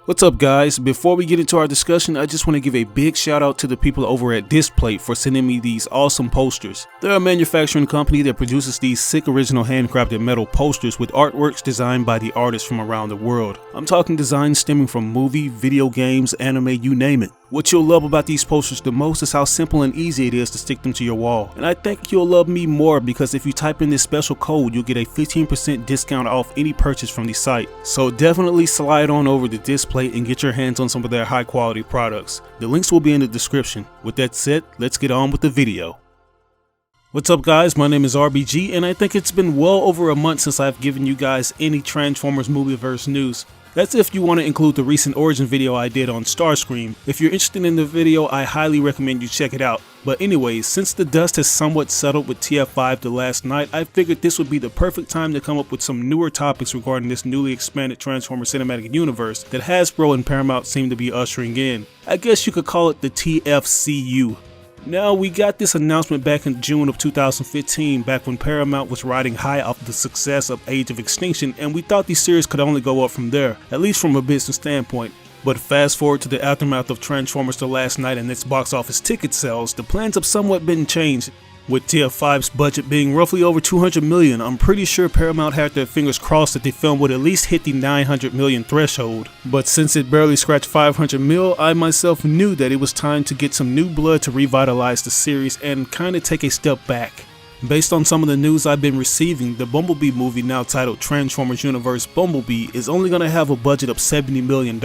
What's up guys, before we get into our discussion, I just want to give a big shout out to the people over at Displate for sending me these awesome posters. They're a manufacturing company that produces these sick original handcrafted metal posters with artworks designed by the artists from around the world. I'm talking designs stemming from movie, video games, anime, you name it. What you'll love about these posters the most is how simple and easy it is to stick them to your wall. And I think you'll love me more because if you type in this special code, you'll get a 15% discount off any purchase from the site. So definitely slide on over to Displate and get your hands on some of their high quality products. The links will be in the description. With that said, let's get on with the video. What's up guys, my name is RBG and I think it's been well over a month since I've given you guys any Transformers Movieverse news. That's if you want to include the recent origin video I did on Starscream. If you're interested in the video, I highly recommend you check it out. But anyways, since the dust has somewhat settled with TF5 the last night, I figured this would be the perfect time to come up with some newer topics regarding this newly expanded Transformers Cinematic Universe that Hasbro and Paramount seem to be ushering in. I guess you could call it the TFCU. Now, we got this announcement back in June of 2015, back when Paramount was riding high off the success of Age of Extinction, and we thought the series could only go up from there, at least from a business standpoint. But fast forward to the aftermath of Transformers the Last Night and its box office ticket sales, the plans have somewhat been changed. With TF5's budget being roughly over $200 million, I'm pretty sure Paramount had their fingers crossed that the film would at least hit the $900 million threshold. But since it barely scratched $500 million, I myself knew that it was time to get some new blood to revitalize the series and kinda take a step back. Based on some of the news I've been receiving, the Bumblebee movie, now titled Transformers Universe Bumblebee, is only gonna have a budget of $70 million.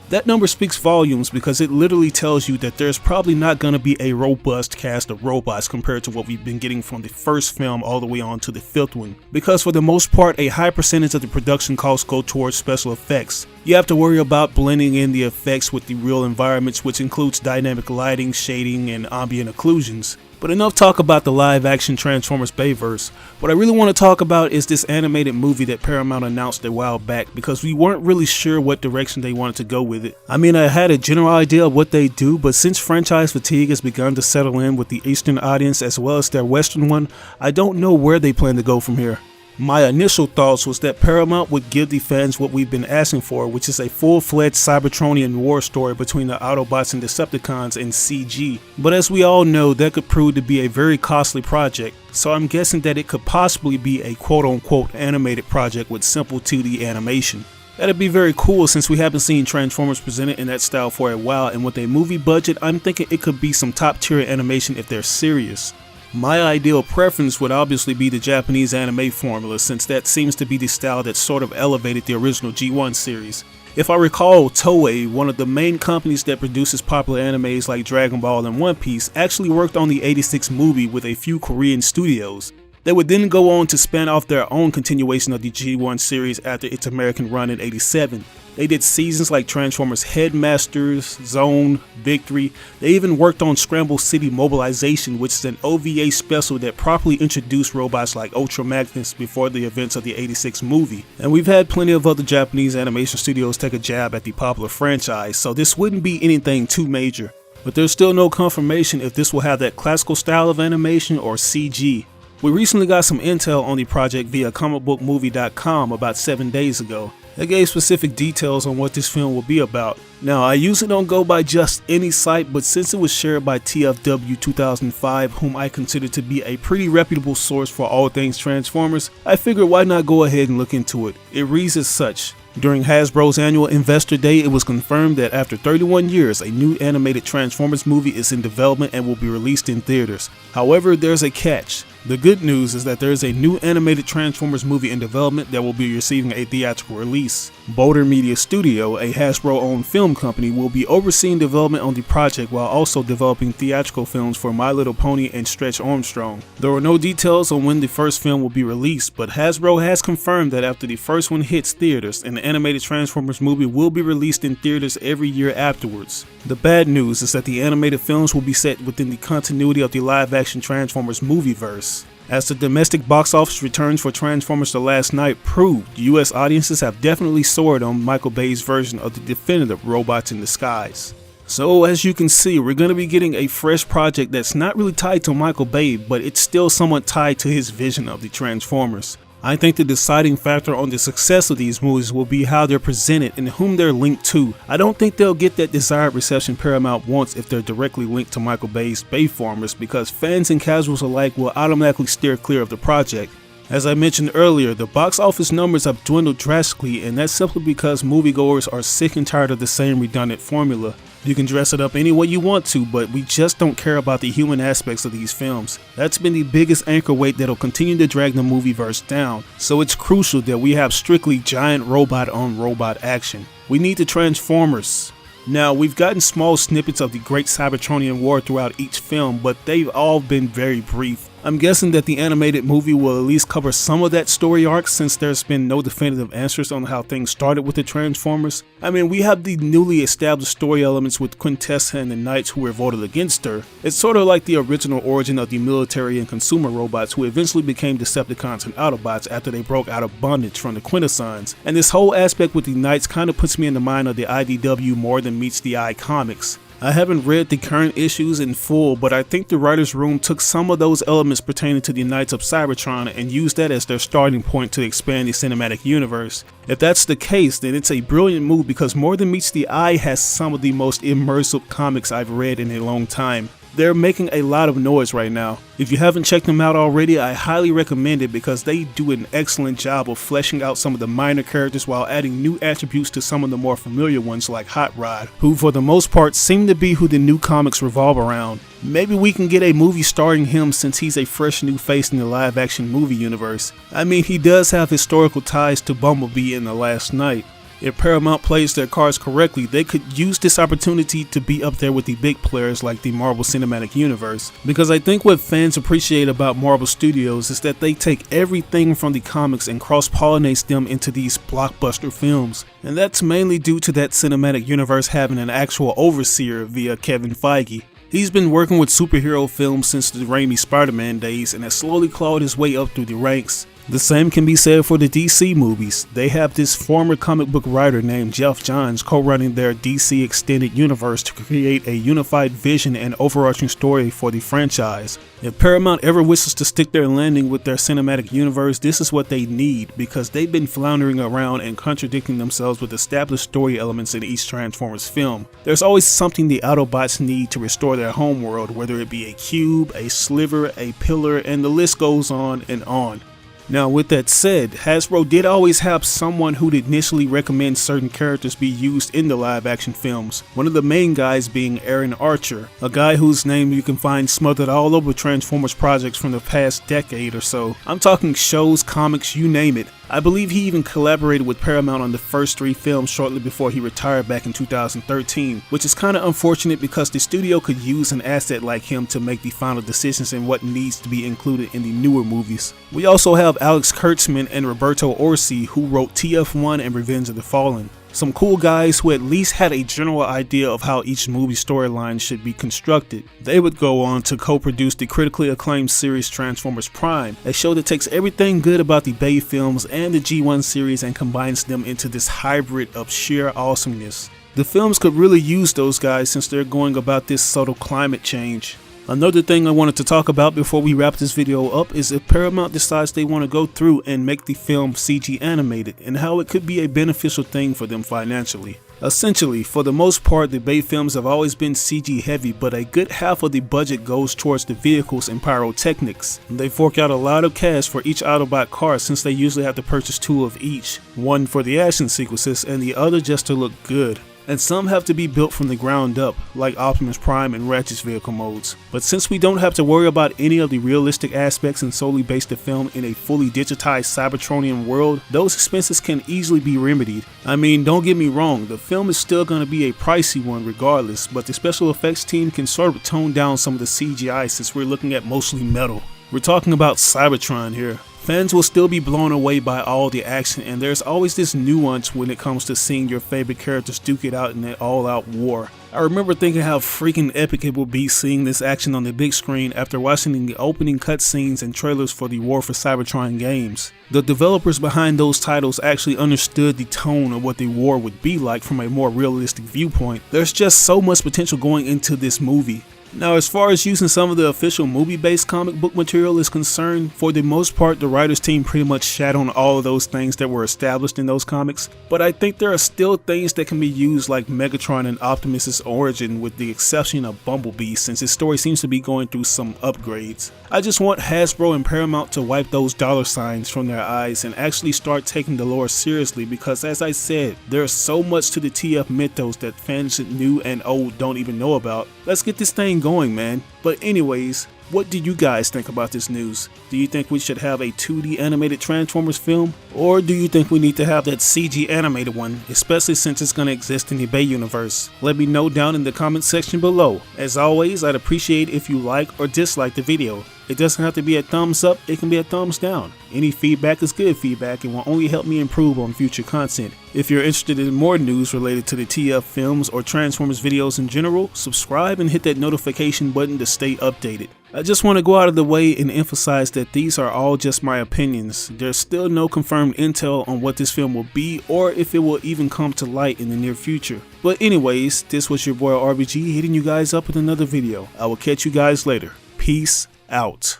That number speaks volumes because it literally tells you that there's probably not going to be a robust cast of robots compared to what we've been getting from the first film all the way on to the fifth one. Because for the most part, a high percentage of the production costs go towards special effects. You have to worry about blending in the effects with the real environments, which includes dynamic lighting, shading, and ambient occlusions. But enough talk about the live-action Transformers Bayverse. What I really want to talk about is this animated movie that Paramount announced a while back because we weren't really sure what direction they wanted to go with it. I mean, I had a general idea of what they do, but since franchise fatigue has begun to settle in with the Eastern audience as well as their Western one, I don't know where they plan to go from here. My initial thoughts was that Paramount would give the fans what we've been asking for, which is a full-fledged Cybertronian war story between the Autobots and Decepticons in CG. But as we all know, that could prove to be a very costly project, so I'm guessing that it could possibly be a quote-unquote animated project with simple 2D animation. That'd be very cool since we haven't seen Transformers presented in that style for a while, and with a movie budget, I'm thinking it could be some top-tier animation if they're serious. My ideal preference would obviously be the Japanese anime formula, since that seems to be the style that sort of elevated the original G1 series. If I recall, Toei, one of the main companies that produces popular animes like Dragon Ball and One Piece, actually worked on the '86 movie with a few Korean studios. They would then go on to spin off their own continuation of the G1 series after its American run in '87. They did seasons like Transformers Headmasters, Zone, Victory. They even worked on Scramble City Mobilization, which is an OVA special that properly introduced robots like Ultra Magnus before the events of the '86 movie. And we've had plenty of other Japanese animation studios take a jab at the popular franchise, so this wouldn't be anything too major. But there's still no confirmation if this will have that classical style of animation or CG. We recently got some intel on the project via comicbookmovie.com about 7 days ago. They gave specific details on what this film will be about. Now, I usually don't go by just any site, but since it was shared by TFW 2005, whom I consider to be a pretty reputable source for all things Transformers, I figured why not go ahead and look into it. It reads as such. During Hasbro's annual Investor Day, it was confirmed that after 31 years, a new animated Transformers movie is in development and will be released in theaters. However, there's a catch. The good news is that there is a new animated Transformers movie in development that will be receiving a theatrical release. Boulder Media Studio, a Hasbro-owned film company, will be overseeing development on the project while also developing theatrical films for My Little Pony and Stretch Armstrong. There were no details on when the first film will be released, but Hasbro has confirmed that after the first one hits theaters, an animated Transformers movie will be released in theaters every year afterwards. The bad news is that the animated films will be set within the continuity of the live-action Transformers Movieverse. As the domestic box office returns for Transformers The Last Night proved, US audiences have definitely soared on Michael Bay's version of the definitive Robots in Disguise. So as you can see, we're going to be getting a fresh project that's not really tied to Michael Bay, but it's still somewhat tied to his vision of the Transformers. I think the deciding factor on the success of these movies will be how they're presented and whom they're linked to. I don't think they'll get that desired reception Paramount wants if they're directly linked to Michael Bay's Bayformers, because fans and casuals alike will automatically steer clear of the project. As I mentioned earlier, the box office numbers have dwindled drastically, and that's simply because moviegoers are sick and tired of the same redundant formula. You can dress it up any way you want to, but we just don't care about the human aspects of these films. That's been the biggest anchor weight that'll continue to drag the movieverse down, so it's crucial that we have strictly giant robot on robot action. We need the Transformers. Now, we've gotten small snippets of the Great Cybertronian War throughout each film, but they've all been very brief. I'm guessing that the animated movie will at least cover some of that story arc, since there's been no definitive answers on how things started with the Transformers. I mean, we have the newly established story elements with Quintessa and the Knights who revolted against her. It's sort of like the original origin of the military and consumer robots who eventually became Decepticons and Autobots after they broke out of bondage from the Quintessons. And this whole aspect with the Knights kind of puts me in the mind of the IDW more than meets the eye comics. I haven't read the current issues in full, but I think the writer's room took some of those elements pertaining to the Knights of Cybertron and used that as their starting point to expand the cinematic universe. If that's the case, then it's a brilliant move, because More Than Meets the Eye has some of the most immersive comics I've read in a long time. They're making a lot of noise right now. If you haven't checked them out already, I highly recommend it, because they do an excellent job of fleshing out some of the minor characters while adding new attributes to some of the more familiar ones like Hot Rod, who for the most part seem to be who the new comics revolve around. Maybe we can get a movie starring him, since he's a fresh new face in the live action movie universe. I mean, he does have historical ties to Bumblebee in The Last Knight. If Paramount plays their cards correctly, they could use this opportunity to be up there with the big players like the Marvel Cinematic Universe. Because I think what fans appreciate about Marvel Studios is that they take everything from the comics and cross-pollinates them into these blockbuster films. And that's mainly due to that cinematic universe having an actual overseer via Kevin Feige. He's been working with superhero films since the Raimi Spider-Man days and has slowly clawed his way up through the ranks. The same can be said for the DC movies. They have this former comic book writer named Geoff Johns co-running their DC Extended Universe to create a unified vision and overarching story for the franchise. If Paramount ever wishes to stick their landing with their cinematic universe, this is what they need, because they've been floundering around and contradicting themselves with established story elements in each Transformers film. There's always something the Autobots need to restore their homeworld, whether it be a cube, a sliver, a pillar, and the list goes on and on. Now, with that said, Hasbro did always have someone who'd initially recommend certain characters be used in the live action films, one of the main guys being Aaron Archer, a guy whose name you can find smothered all over Transformers projects from the past decade or so. I'm talking shows, comics, you name it. I believe he even collaborated with Paramount on the first 3 films shortly before he retired back in 2013, which is kinda unfortunate because the studio could use an asset like him to make the final decisions in what needs to be included in the newer movies. We also have Alex Kurtzman and Roberto Orci, who wrote TF1 and Revenge of the Fallen. Some cool guys who at least had a general idea of how each movie storyline should be constructed. They would go on to co-produce the critically acclaimed series Transformers Prime, a show that takes everything good about the Bay films and the G1 series and combines them into this hybrid of sheer awesomeness. The films could really use those guys since they're going about this subtle climate change. Another thing I wanted to talk about before we wrap this video up is if Paramount decides they want to go through and make the film CG animated, and how it could be a beneficial thing for them financially. Essentially, for the most part, the Bay films have always been CG heavy, but a good half of the budget goes towards the vehicles and pyrotechnics. They fork out a lot of cash for each Autobot car, since they usually have to purchase 2 of each, one for the action sequences and the other just to look good. And some have to be built from the ground up, like Optimus Prime and Ratchet's vehicle modes. But since we don't have to worry about any of the realistic aspects and solely base the film in a fully digitized Cybertronian world, those expenses can easily be remedied. I mean, don't get me wrong, the film is still going to be a pricey one regardless, but the special effects team can sort of tone down some of the CGI since we're looking at mostly metal. We're talking about Cybertron here. Fans will still be blown away by all the action, and there's always this nuance when it comes to seeing your favorite characters duke it out in an all-out war. I remember thinking how freaking epic it would be seeing this action on the big screen after watching the opening cutscenes and trailers for the War for Cybertron games. The developers behind those titles actually understood the tone of what the war would be like from a more realistic viewpoint. There's just so much potential going into this movie. Now, as far as using some of the official movie-based comic book material is concerned, for the most part, the writers team pretty much shat on all of those things that were established in those comics, but I think there are still things that can be used like Megatron and Optimus's origin, with the exception of Bumblebee, since his story seems to be going through some upgrades. I just want Hasbro and Paramount to wipe those dollar signs from their eyes and actually start taking the lore seriously, because as I said, there's so much to the TF mythos that fans new and old don't even know about. Let's get this thing going, man. But anyways, what do you guys think about this news? Do you think we should have a 2D animated Transformers film? Or do you think we need to have that CG animated one, especially since it's going to exist in the Bay universe? Let me know down in the comment section below. As always, I'd appreciate if you like or dislike the video. It doesn't have to be a thumbs up, it can be a thumbs down. Any feedback is good feedback and will only help me improve on future content. If you're interested in more news related to the TF films or Transformers videos in general, subscribe and hit that notification button to stay updated. I just want to go out of the way and emphasize that these are all just my opinions. There's still no confirmed intel on what this film will be or if it will even come to light in the near future. But anyways, this was your boy RBG hitting you guys up with another video. I will catch you guys later. Peace out.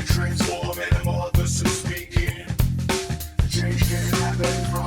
Transform and all the speaking. Change can happen.